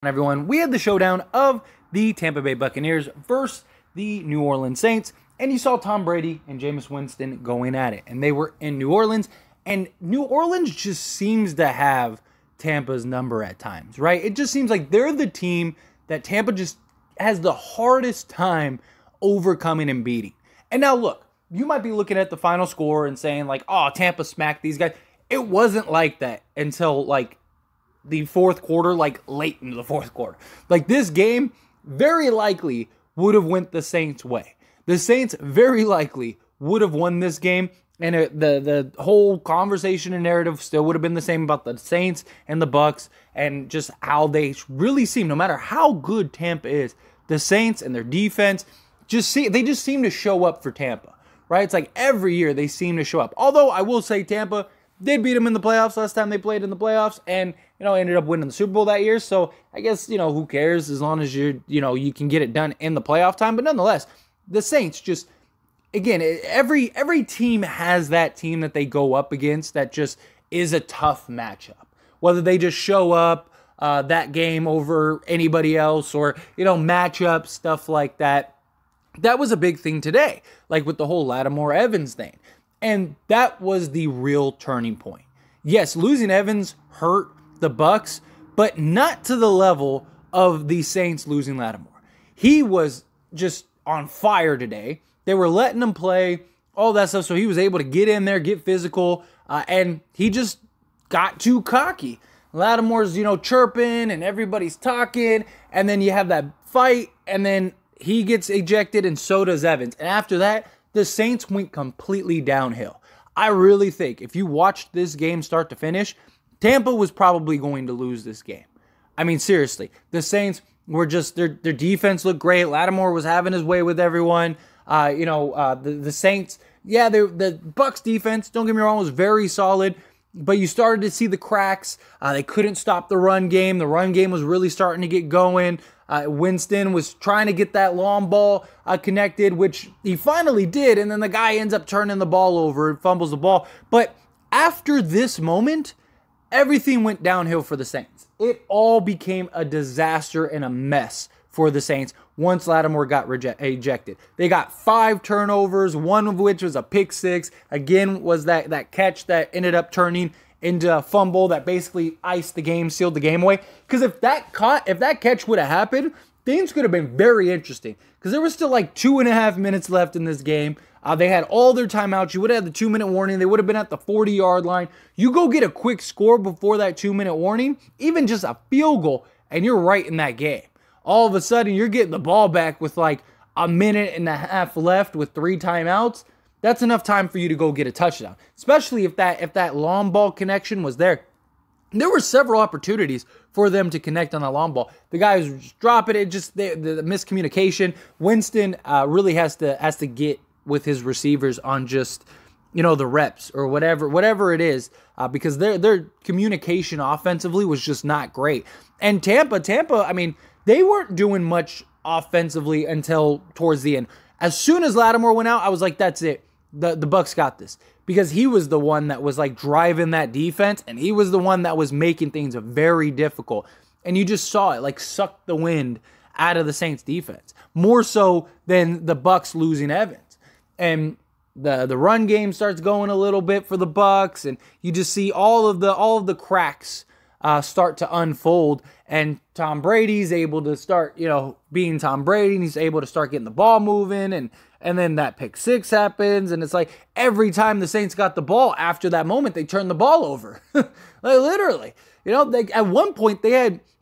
Everyone, we had the showdown of the Tampa Bay Buccaneers versus the New Orleans Saints, and you saw Tom Brady and Jameis Winston going at it, and they were in New Orleans, and New Orleans just seems to have Tampa's number at times, right? It just seems like they're the team that Tampa just has the hardest time overcoming and beating. And now look, you might be looking at the final score and saying like, oh, Tampa smacked these guys. It wasn't like that until like the fourth quarter, like late into the fourth quarter. Like this game very likely would have went the Saints' way. The Saints very likely would have won this game, and the whole conversation and narrative still would have been the same about the Saints and the Bucs and just how they really seem, no matter how good Tampa is, the Saints and their defense they just seem to show up for Tampa, right? It's like every year they seem to show up. Although I will say Tampa did beat them in the playoffs last time they played in the playoffs, and ended up winning the Super Bowl that year. So I guess who cares as long as you can get it done in the playoff time. But nonetheless, the Saints just, again, every team has that team that they go up against that just is a tough matchup. Whether they just show up that game over anybody else or matchups, stuff like that. That was a big thing today, like with the whole Lattimore Evans thing. And that was the real turning point. Yes, losing Evans hurt the Bucs, but not to the level of the Saints losing Lattimore. He was just on fire today. They were letting him play, all that stuff, so he was able to get in there, get physical, and he just got too cocky. Lattimore's, chirping, and everybody's talking, and then you have that fight, and then he gets ejected, and so does Evans. And after that, the Saints went completely downhill. I really think if you watched this game start to finish, Tampa was probably going to lose this game. I mean, seriously, the Saints were just, their defense looked great. Lattimore was having his way with everyone. The Saints, the Bucs defense, don't get me wrong, was very solid, but you started to see the cracks. They couldn't stop the run game. The run game was really starting to get going. Winston was trying to get that long ball connected, which he finally did, and then the guy ends up turning the ball over and fumbles the ball. But after this moment, everything went downhill for the Saints. It all became a disaster and a mess for the Saints once Lattimore got ejected. They got 5 turnovers, one of which was a pick six. Again, was that catch that ended up turning into a fumble that basically iced the game, sealed the game away. Because if that catch would have happened, things could have been very interesting. Because there was still like 2.5 minutes left in this game. They had all their timeouts. You would have had the 2-minute warning. They would have been at the 40-yard line. You go get a quick score before that 2-minute warning, even just a field goal, and you're right in that game. All of a sudden, you're getting the ball back with like 1.5 minutes left with 3 timeouts. That's enough time for you to go get a touchdown, especially if that long ball connection was there. There were several opportunities for them to connect on the long ball. The guy was just dropping it, just the miscommunication. Winston really has to get with his receivers on just the reps or whatever it is, because their communication offensively was just not great. And Tampa, I mean, they weren't doing much offensively until towards the end. As soon as Lattimore went out, I was like, that's it. The Bucs got this, because he was the one that was like driving that defense, and he was the one that was making things very difficult. And you just saw it like suck the wind out of the Saints defense, more so than the Bucs losing Evans. And the run game starts going a little bit for the Bucs, and you just see all of the cracks start to unfold, and Tom Brady's able to start, being Tom Brady, and he's able to start getting the ball moving, and then that pick six happens, and it's like every time the Saints got the ball after that moment, they turned the ball over. Like literally, at one point they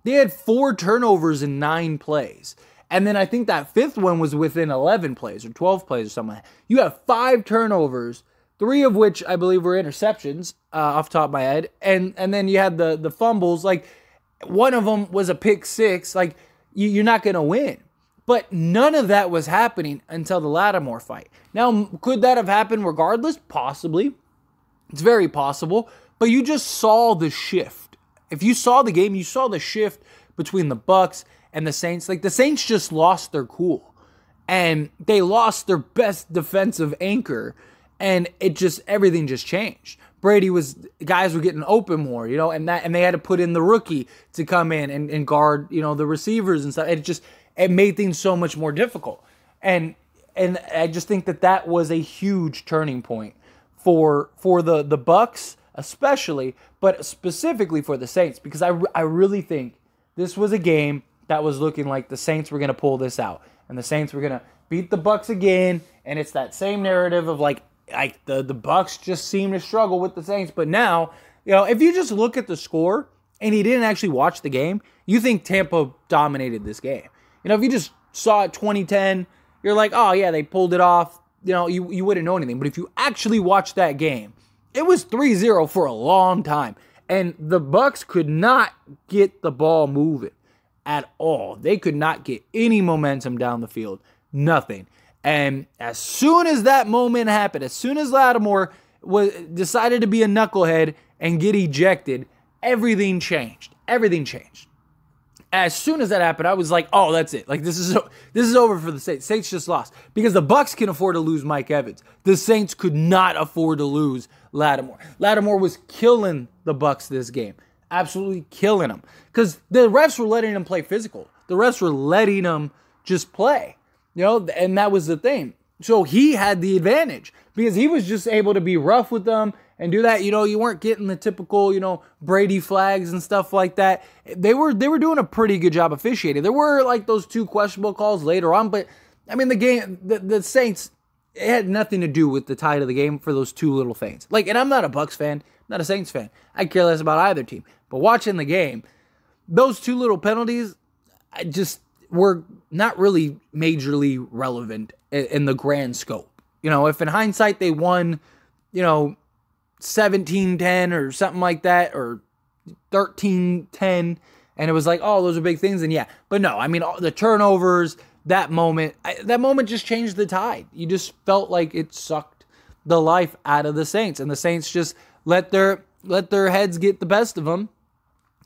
had 4 turnovers in 9 plays. And then I think that 5th one was within 11 plays or 12 plays or something like that. You have 5 turnovers, 3 of which I believe were interceptions, off the top of my head. And then you had the fumbles. Like, one of them was a pick six. Like, you're not going to win. But none of that was happening until the Lattimore fight. Now, could that have happened regardless? Possibly. It's very possible. But you just saw the shift. If you saw the game, you saw the shift between the Bucs and the Saints. Like, the Saints just lost their cool. And they lost their best defensive anchor. And everything just changed. Guys were getting open more, and they had to put in the rookie to come in and guard, the receivers and stuff. It made things so much more difficult. And I just think that was a huge turning point for the Bucs especially, but specifically for the Saints, because I really think this was a game that was looking like the Saints were going to pull this out, and the Saints were going to beat the Bucs again. And it's that same narrative of like the Bucs just seem to struggle with the Saints. But now, if you just look at the score and you didn't actually watch the game, you think Tampa dominated this game. If you just saw it 2010, you're like, oh yeah, they pulled it off. You wouldn't know anything. But if you actually watched that game, it was 3-0 for a long time. And the Bucs could not get the ball moving at all. They could not get any momentum down the field. Nothing. And as soon as that moment happened, as soon as Lattimore decided to be a knucklehead and get ejected, everything changed. Everything changed. As soon as that happened, I was like, oh, that's it. Like, this is over for the Saints. Saints just lost. Because the Bucs can afford to lose Mike Evans. The Saints could not afford to lose Lattimore. Lattimore was killing the Bucs this game. Absolutely killing them. Because the refs were letting them play physical. The refs were letting them just play. And that was the thing. So he had the advantage because he was just able to be rough with them and do that. You weren't getting the typical, Brady flags and stuff like that. They were doing a pretty good job officiating. There were like those 2 questionable calls later on, but I mean, the game, the Saints, it had nothing to do with the tide of the game for those 2 little things. Like, and I'm not a Bucs fan, not a Saints fan. I care less about either team. But watching the game, those 2 little penalties, were not really majorly relevant in the grand scope. If in hindsight they won, 17-10 or something like that, or 13-10, and it was like, oh, those are big things, then yeah. But no, I mean, the turnovers, that moment just changed the tide. You just felt like it sucked the life out of the Saints, and the Saints just let their heads get the best of them,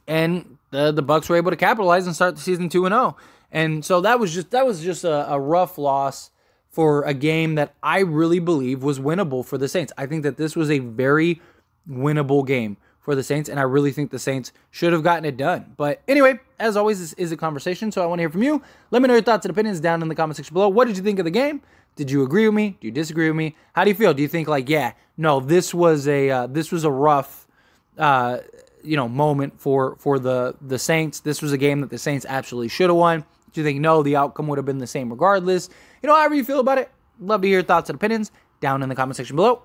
and the Bucs were able to capitalize and start the season 2-0. And so that was just a rough loss for a game that I really believe was winnable for the Saints. I think that this was a very winnable game for the Saints, and I really think the Saints should have gotten it done. But anyway, as always, this is a conversation, so I want to hear from you. Let me know your thoughts and opinions down in the comment section below. What did you think of the game? Did you agree with me? Do you disagree with me? How do you feel? Do you think like, yeah, no, this was a rough moment for the Saints. This was a game that the Saints absolutely should have won. Do you think, no, the outcome would have been the same regardless? However you feel about it, love to hear your thoughts and opinions down in the comment section below.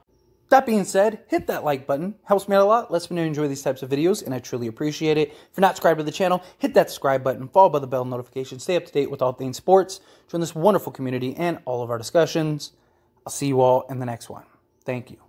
That being said, hit that like button. Helps me out a lot. Lets me know you enjoy these types of videos, and I truly appreciate it. If you're not subscribed to the channel, hit that subscribe button, followed by the bell notification. Stay up to date with all things sports. Join this wonderful community and all of our discussions. I'll see you all in the next one. Thank you.